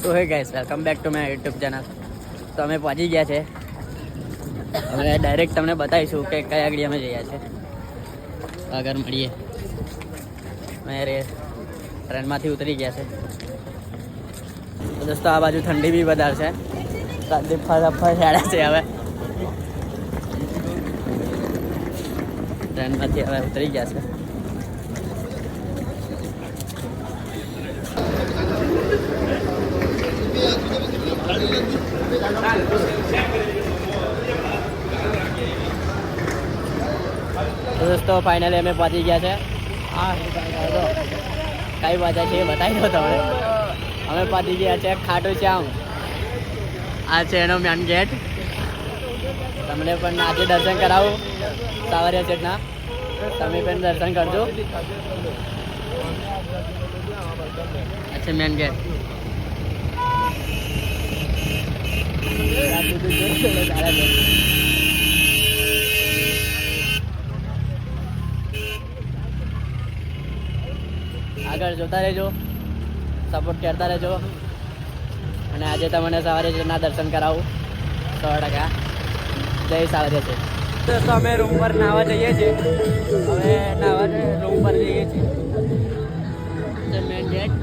તો હે guys, welcome back to my YouTube channel. તો અમે પહોંચી ગયા છે. હવે ડાયરેક્ટ તમને બતાવીશું કે કયા આગળ અમે જઈએ છીએ. આગળ મળીએ. અમે ટ્રેનમાંથી ઉતરી ગયા છે. તો દોસ્તો આ બાજુ ઠંડી બી વધારે છે. રાતથી ફળ્યા છે. હવે ટ્રેનમાંથી હવે ઉતરી ગયા છે. તો દોસ્તો ફાઇનલી અમે પહોંચી ગયા છે. કઈ બાજુ છે એ બતાવી દો તમે. અમે પહોંચી ગયા છે ખાટું શ્યામ. આ છે એનો મેન ગેટ. તમને પણ આજે દર્શન કરાવું સાવરિયા શેઠના. તમે પણ દર્શન કરજો. આ છે મેન ગેટ. આગળ જોતા રહેજો, સપોર્ટ કરતા રહેજો. અને આજે તમને સાવરિયાના દર્શન કરાવું 100%. જય સાવરિયા છે. દોસ્તો અમે રૂમ પર નાહવા જઈએ છીએ. હવે નાહવા રૂમ પર જઈએ છીએ. Main gate.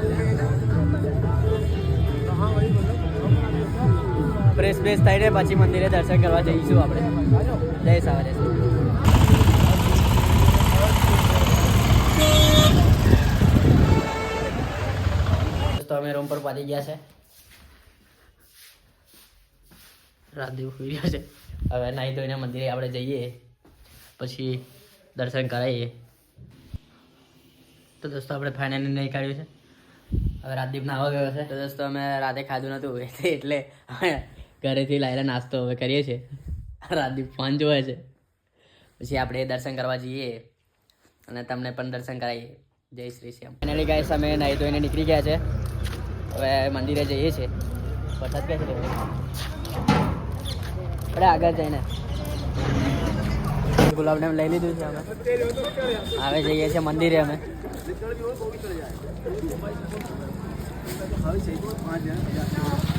ફ્રેશ થઈને પછી મંદિરે દર્શન કરવા જઈશું આપણે. જય સાવરિયા. તો અમે રૂમ પર પહોંચી ગયા છે. રાતદેવ હોઈ રહ્યા છે. હવે નાહી ધોઈને મંદિરે આપણે જઈએ, પછી દર્શન કરાવીએ. તો દોસ્તો આપણે ફાઇનલી નહીં કાઢ્યું છે. હવે રાજદીપ નાહવા ગયો છે. તો દોસ્તો અમે રાતે ખાધું નહોતું એટલે ઘરેથી લાયેલા નાસ્તો હવે કરીએ છીએ. રાજદીપ ફોન જોવે છે. પછી આપણે દર્શન કરવા જઈએ અને તમને પણ દર્શન કરાવીએ. જય શ્રી શ્યામ. ફાઇનલી ગાઈસ અમે નાહી ધોઈને નીકળી ગયા છે. હવે મંદિરે જઈએ છીએ. વરસાદ ક્યાં છે? આપણે આગળ જઈને ગુલાબને લઈ લીધું છે. અમે હવે જઈએ છીએ મંદિરે. અમે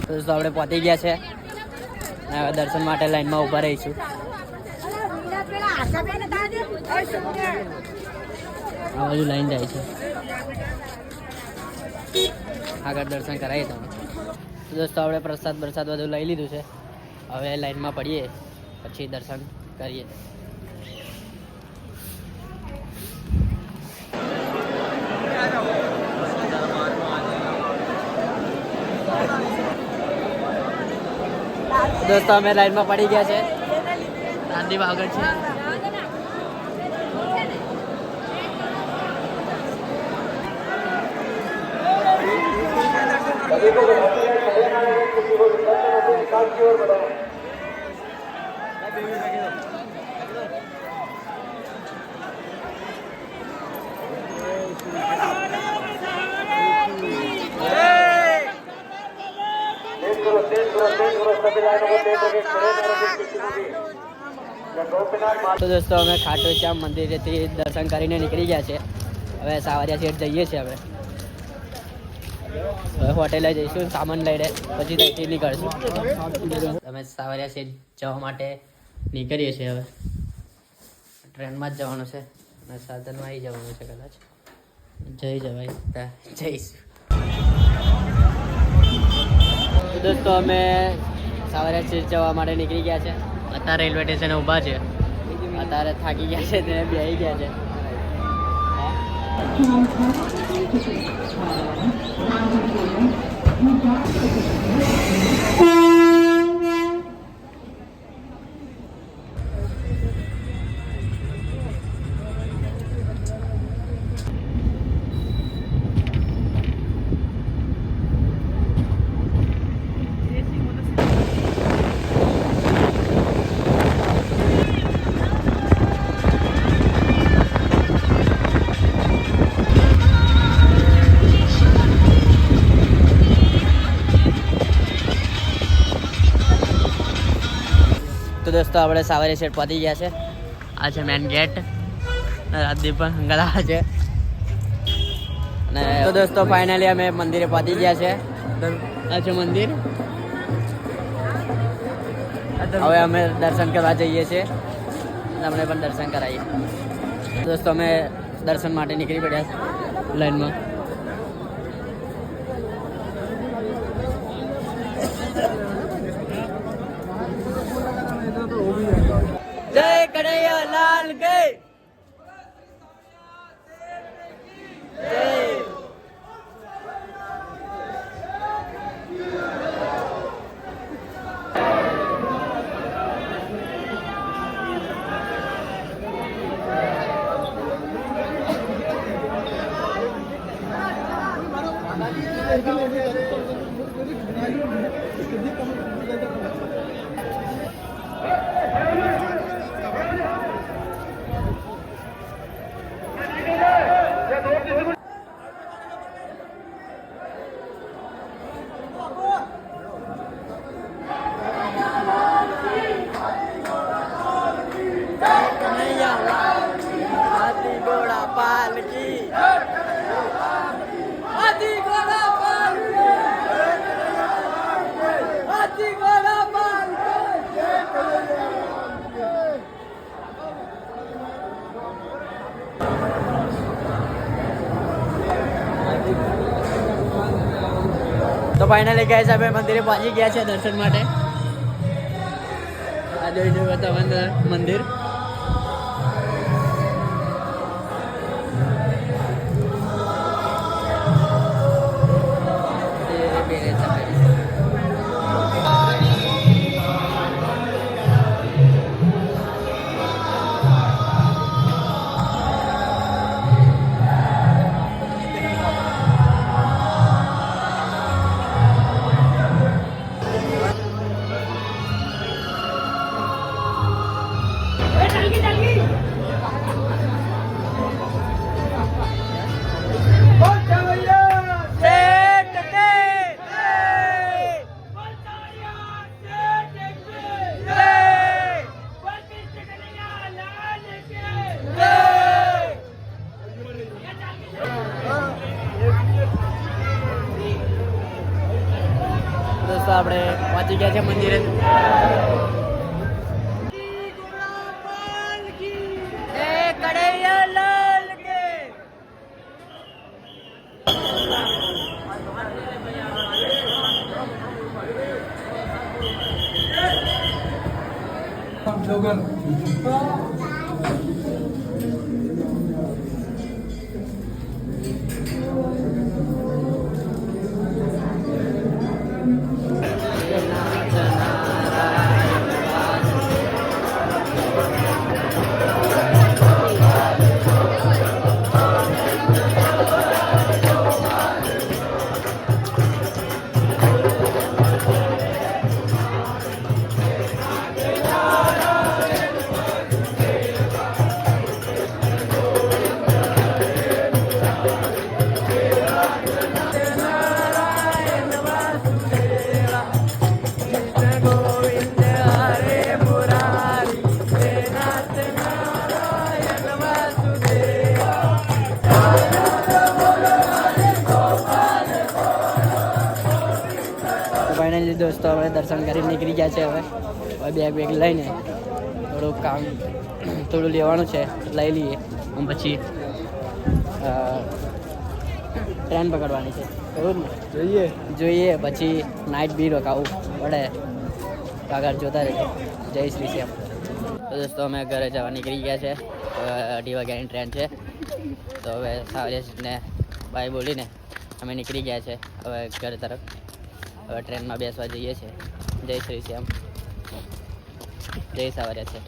તો દોસ્તો આપણે પહોંચી ગયા છે. હવે દર્શન માટે લાઈનમાં ઊભા રહીશું. આ બાજુ લાઈન જાય છે. આગળ દર્શન કરાવીએ તમે. તો દોસ્તો આપણે પ્રસાદ બધું લઈ લીધું છે. હવે લાઈનમાં પડીએ, પછી દર્શન કરીએ. દોસ્તો અમે લાઈનમાં પડી ગયા છે. ગાંધી આગળ છે. તો દોસ્તો અમે ખાટું શ્યામ મંદિરેથી દર્શન કરીને નીકળી ગયા છે. હવે સાવરિયા શેઠ જઈએ છીએ. હવે હોટેલે જઈશું, સામાન લઈને પછી ત્યાંથી નીકળશું. અમે સાવરિયા શેઠ જવા માટે નીકળીએ છીએ. હવે ટ્રેનમાં જ જવાનું છે અને સાધનમાં આવી જવાનું છે કદાચ. જઈ જવાય જઈશું. દોસ્તો અમે સાવરિયા શેઠ જવા માટે નીકળી ગયા છે. અત્યારે રેલવે સ્ટેશને ઊભા છે. અત્યારે થાકી ગયા છે, તેને બેસી ગયા છે. તો દોસ્તો આપણે સાવરિયા શેઠ પહોંચી ગયા છે. આ છે મેન ગેટ. રાજદીપ પણ હંગાલા છે. અને તો દોસ્તો ફાઇનલી અમે મંદિરે પહોંચી ગયા છે. આ છે મંદિર. હવે અમે દર્શન કરવા જઈએ છીએ. તમને પણ દર્શન કરાવીએ. દોસ્તો અમે દર્શન માટે નીકળી પડ્યા લાઈનમાં. જય કનૈયા લાલ કે જય. તો ફાઇનલી ગાઈસ આપણે મંદિરે પહોંચી ગયા છે દર્શન માટે. આ જોઈ શકો તમે મંદિર. આપણે પહોંચી ગયા છે મંદિરે. ફાઇનલી દોસ્તો આપણે દર્શન કરી નીકળી ગયા છે. હવે બેગ લઈને થોડું કામ થોડું લેવાનું છે, લઈ લઈએ. પછી ટ્રેન પકડવાની છે. જોઈએ પછી નાઇટ બી રોકાવું પડે. આગળ જોતા રહેજો. જય શ્રી શ્યામ. તો દોસ્તો અમે ઘરે જવા નીકળી ગયા છે. 2:30 વાગ્યાની ટ્રેન છે. તો હવે સાવરેશને બાય બોલીને અમે નીકળી ગયા છે હવે ઘર તરફ. હવે ટ્રેનમાં બેસવા જઈએ છીએ. જય શ્રી શ્યામ, જય સાવરિયા છે.